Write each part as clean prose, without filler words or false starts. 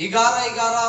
11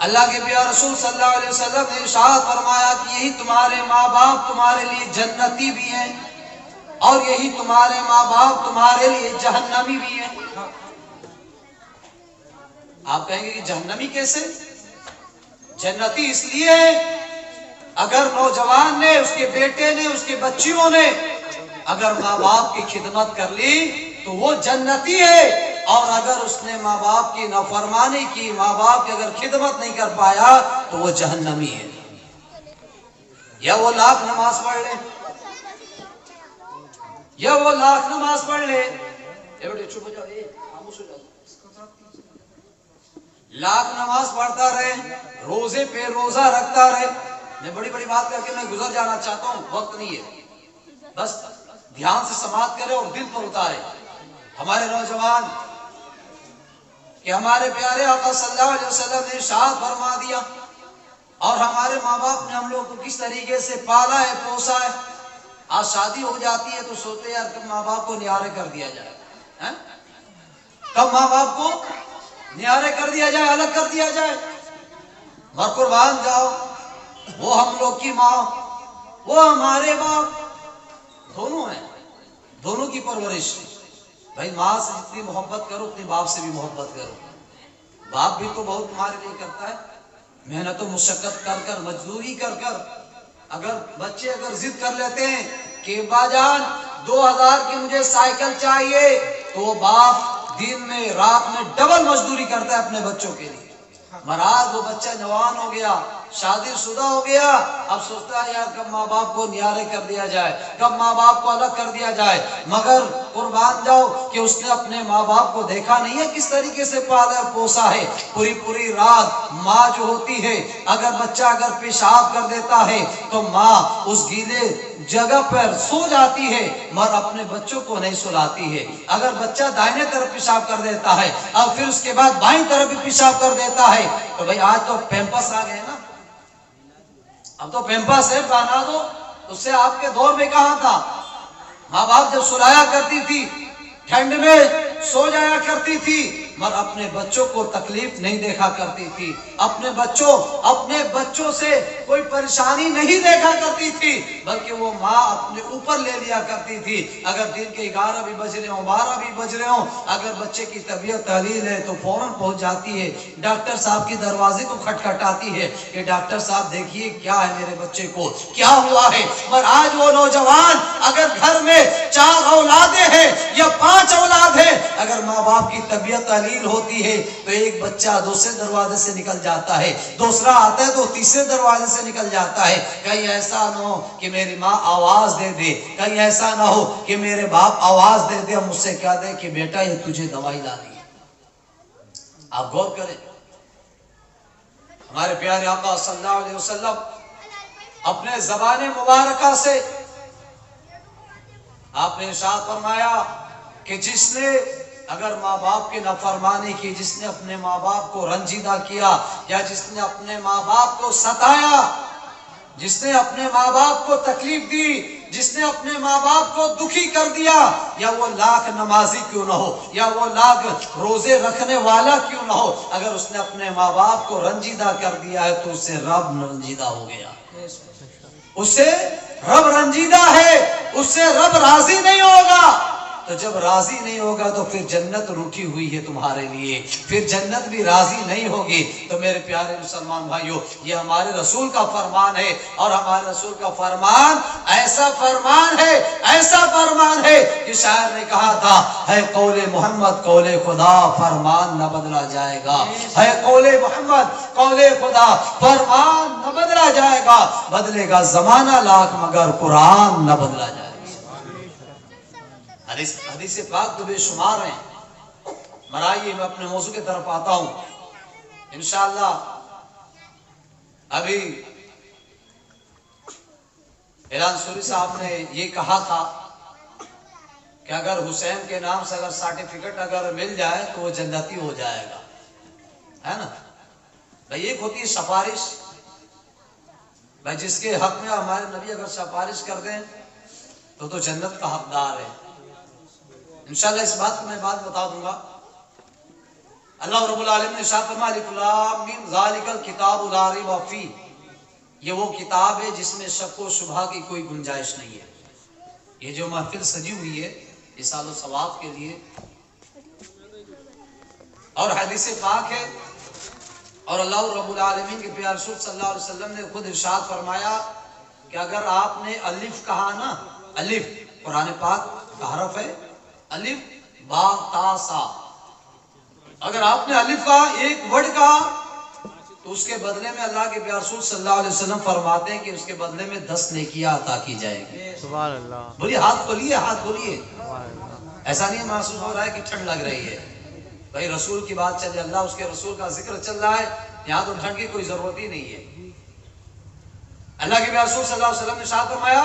اللہ کے پیارے رسول صلی اللہ علیہ وسلم نے ارشاد فرمایا کہ یہی تمہارے ماں باپ تمہارے لیے جنتی بھی ہیں اور یہی تمہارے ماں باپ تمہارے لیے جہنمی بھی ہیں۔ آپ کہیں گے کہ جہنمی کیسے؟ جنتی اس لیے ہے اگر نوجوان نے، اس کے بیٹے نے، اس کے بچیوں نے اگر ماں باپ کی خدمت کر لی تو وہ جنتی ہے، اور اگر اس نے ماں باپ کی نافرمانی کی، ماں باپ کی اگر خدمت نہیں کر پایا تو وہ جہنمی ہے۔ یا وہ لاکھ نماز پڑھ لے، یا وہ لاکھ نماز پڑھ لے، لاکھ نماز پڑھتا رہے، روزے پہ روزہ رکھتا رہے۔ میں بڑی بڑی بات کر کے میں گزر جانا چاہتا ہوں، وقت نہیں ہے، بس دھیان سے سماعت کرے اور دل پر اتارے۔ ہمارے نوجوان کہ ہمارے پیارے آقا صلی اللہ علیہ وسلم نے ارشاد فرما دیا، اور ہمارے ماں باپ نے ہم لوگ کو کس طریقے سے پالا ہے، پوسا ہے۔ آج شادی ہو جاتی ہے تو سوچتے یار کب ماں باپ کو نیارے کر دیا جائے، کب ماں باپ کو نیارے کر دیا جائے، الگ کر دیا جائے۔ مر قربان جاؤ، وہ ہم لوگ کی ماں، وہ ہمارے باپ، دونوں ہیں، دونوں کی پرورش۔ بھائی ماں سے جتنی محبت کرو اتنی باپ سے بھی محبت کرو۔ باپ بھی تو بہت تمہارے لیے کرتا ہے، محنت و مشقت کر کر، مزدوری کر کر۔ اگر بچے اگر ضد کر لیتے ہیں کہ ابا جان 2000 کی مجھے سائیکل چاہیے، تو وہ باپ دن میں رات میں ڈبل مزدوری کرتا ہے اپنے بچوں کے لیے۔ مہاراج وہ بچہ جوان ہو گیا، شادی شدہ ہو گیا، اب سوچتا ہے یار کب ماں باپ کو نیارے کر دیا جائے، کب ماں باپ کو الگ کر دیا جائے۔ مگر قربان جاؤ کہ اس نے اپنے ماں باپ کو دیکھا نہیں ہے کس طریقے سے پالا پوسا ہے۔ پوری پوری رات ماں جو ہوتی ہے، اگر بچہ اگر پیشاب کر دیتا ہے تو ماں اس گیلے جگہ پر سو جاتی ہے، مگر اپنے بچوں کو نہیں سلاتی ہے۔ اگر بچہ دائیں طرف پیشاب کر دیتا ہے اور پھر اس کے بعد بائیں طرف بھی پیشاب کر دیتا ہے، تو بھائی آج تو پیمپس آ گئے نا، اب تو پیمپس ہے، بنا دو۔ اس سے آپ کے دور میں کہاں تھا؟ ماں باپ جب سلایا کرتی تھی، ٹھنڈ میں سو جایا کرتی تھی، مگر اپنے بچوں کو تکلیف نہیں دیکھا کرتی تھی، اپنے بچوں سے کوئی پریشانی نہیں دیکھا کرتی تھی، بلکہ وہ ماں اپنے اوپر لے لیا کرتی تھی۔ اگر دن کے 11 بھی بج رہے ہوں، 12 بھی بج رہے ہوں، اگر بچے کی طبیعت تحلیل ہے تو فوراً پہنچ جاتی ہے، ڈاکٹر صاحب کی دروازے کو کھٹکھٹاتی ہے کہ ڈاکٹر صاحب دیکھیے کیا ہے میرے بچے کو، کیا ہوا ہے۔ مگر آج وہ نوجوان اگر گھر میں 4 اولادیں ہیں یا 5 اولاد ہیں، اگر ماں باپ کی طبیعت تحلیل ہوتی ہے تو ایک بچہ دوسرے دروازے سے نکل جاتا ہے، دوسرا آتا ہے تو تیسرے دروازے سے نکل جاتا ہے۔ کہیں ایسا نہ ہو کہ میری ماں آواز دے دے، کہیں ایسا نہ ہو کہ میرے باپ آواز دے دے اور مجھ سے کہہ دے کہ بیٹا یہ تجھے دوائی لانی ہے۔ آپ غور کریں، ہمارے پیارے آقا صلی اللہ علیہ وسلم اپنے زبان مبارکہ سے آپ نے ارشاد فرمایا کہ جس نے اگر ماں باپ کی نافرمانی کی، جس نے اپنے ماں باپ کو رنجیدہ کیا، یا جس نے اپنے ماں باپ کو ستایا، جس نے اپنے ماں باپ کو تکلیف دی، جس نے اپنے ماں باپ کو دکھی کر دیا، یا وہ لاکھ نمازی کیوں نہ ہو، یا وہ لاکھ روزے رکھنے والا کیوں نہ ہو، اگر اس نے اپنے ماں باپ کو رنجیدہ کر دیا ہے تو اس سے رب رنجیدہ ہو گیا، اس سے رب رنجیدہ ہے، اس سے رب راضی نہیں ہوگا۔ تو جب راضی نہیں ہوگا تو پھر جنت روٹھی ہوئی ہے تمہارے لیے، پھر جنت بھی راضی نہیں ہوگی۔ تو میرے پیارے مسلمان بھائیوں، یہ ہمارے رسول کا فرمان ہے، اور ہمارے رسول کا فرمان ایسا فرمان ہے کہ شاعر نے کہا تھا، ہے قول محمد قول خدا فرمان نہ بدلا جائے گا، ہے قول محمد قول خدا فرمان نہ بدلا جائے گا، بدلے گا زمانہ لاکھ مگر قرآن نہ بدلا جائے گا۔ حدیث پاک تو بے شمار ہیں، مرائیے میں اپنے موضوع کی طرف آتا ہوں انشاءاللہ۔ ابھی اعلان سوری صاحب نے یہ کہا تھا کہ اگر حسین کے نام سے اگر سرٹیفکیٹ اگر مل جائے تو وہ جنتی ہو جائے گا، ہے نا بھائی۔ ایک ہوتی ہے سفارش، بھائی جس کے حق میں ہمارے نبی اگر سفارش کر دیں تو جنت کا حقدار ہے۔ انشاءاللہ اس بات کو میں بات بتا دوں گا اللہ رب العالمین نے ارشاد فرمایا الف لام میم ذالک الکتاب لا ریب فیہ، یہ وہ کتاب ہے جس میں شک و شبہ کی کوئی گنجائش نہیں ہے۔ یہ جو محفل سجی ہوئی ہے اصال و ثواب کے لیے، اور حدیث پاک ہے، اور اللہ رب العالمین کے پیارے رسول صلی اللہ علیہ وسلم نے خود ارشاد فرمایا کہ اگر آپ نے الف کہا نا، الف قرآن پاک کا حرف ہے، الف با تا سا، اگر آپ نے الف کہا، ایک ورڈ کہا، تو اس کے بدلے میں اللہ کے پیارے رسول صلی اللہ علیہ وسلم فرماتے ہیں کہ اس کے بدلے میں 10 نیکیاں عطا کی جائے گی۔ سبحان اللہ، بولیے ہاتھ کھولیے، ہاتھ کھولیے۔ سبحان اللہ۔ ایسا نہیں محسوس ہو رہا ہے کہ ٹھنڈ لگ رہی ہے، بھائی رسول کی بات چل رہی ہے، اللہ اس کے رسول کا ذکر چل رہا ہے، یہاں تو ٹھنڈ کی کوئی ضرورت ہی نہیں ہے۔ اللہ کے پیارے رسول صلی اللہ علیہ وسلم نے ارشاد فرمایا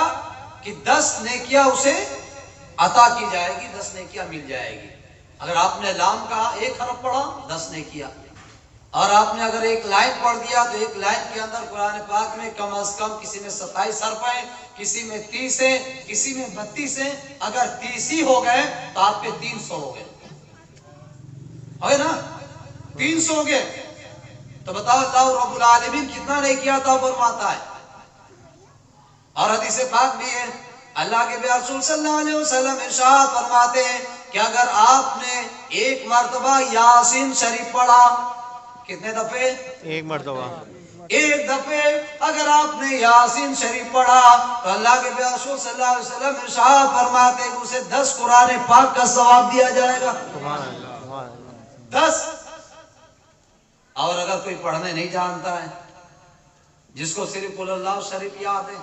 کہ 10 نیکیاں اسے عطا کی جائے گی، 10 نیکیاں مل جائے گی۔ اگر آپ نے لام کہا، ایک حرف پڑھا، 10 نیکیاں، اور آپ نے اگر ایک لائن پڑھ دیا تو ایک لائن کے اندر قرآن پاک میں کم از کم کسی میں 27 حرف ہیں، کسی میں 30 ہیں، کسی میں 32 ہیں، اگر 30 ہی ہو گئے تو آپ کے 300 ہو گئے، ہوئے نا، 300 ہو گئے۔ تو بتاؤ اللہ رب العالمین کتنا نیکیاں عطا فرماتا ہے۔ اور حدیث پاک بھی ہے، اللہ کے پیارے رسول صلی اللہ علیہ وسلم ارشاد فرماتے ہیں کہ اگر آپ نے ایک مرتبہ یاسین شریف پڑھا، کتنے دفعے؟ ایک مرتبہ، ایک دفعے اگر آپ نے یاسین شریف پڑھا تو اللہ کے پیارے رسول صلی اللہ علیہ وسلم ارشاد فرماتے ہیں کہ اسے 10 قرآن پاک کا ثواب دیا جائے گا، سبحان اللہ، سبحان اللہ۔ 10۔ اور اگر کوئی پڑھنے نہیں جانتا ہے، جس کو صرف قل اللہ شریف یاد ہے،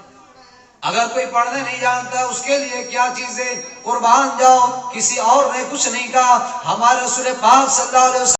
اگر کوئی پڑھنے نہیں جانتا اس کے لیے کیا چیزیں، قربان جاؤ، کسی اور نے کچھ نہیں کہا، ہمارے رسول پاک صلی اللہ علیہ وسلم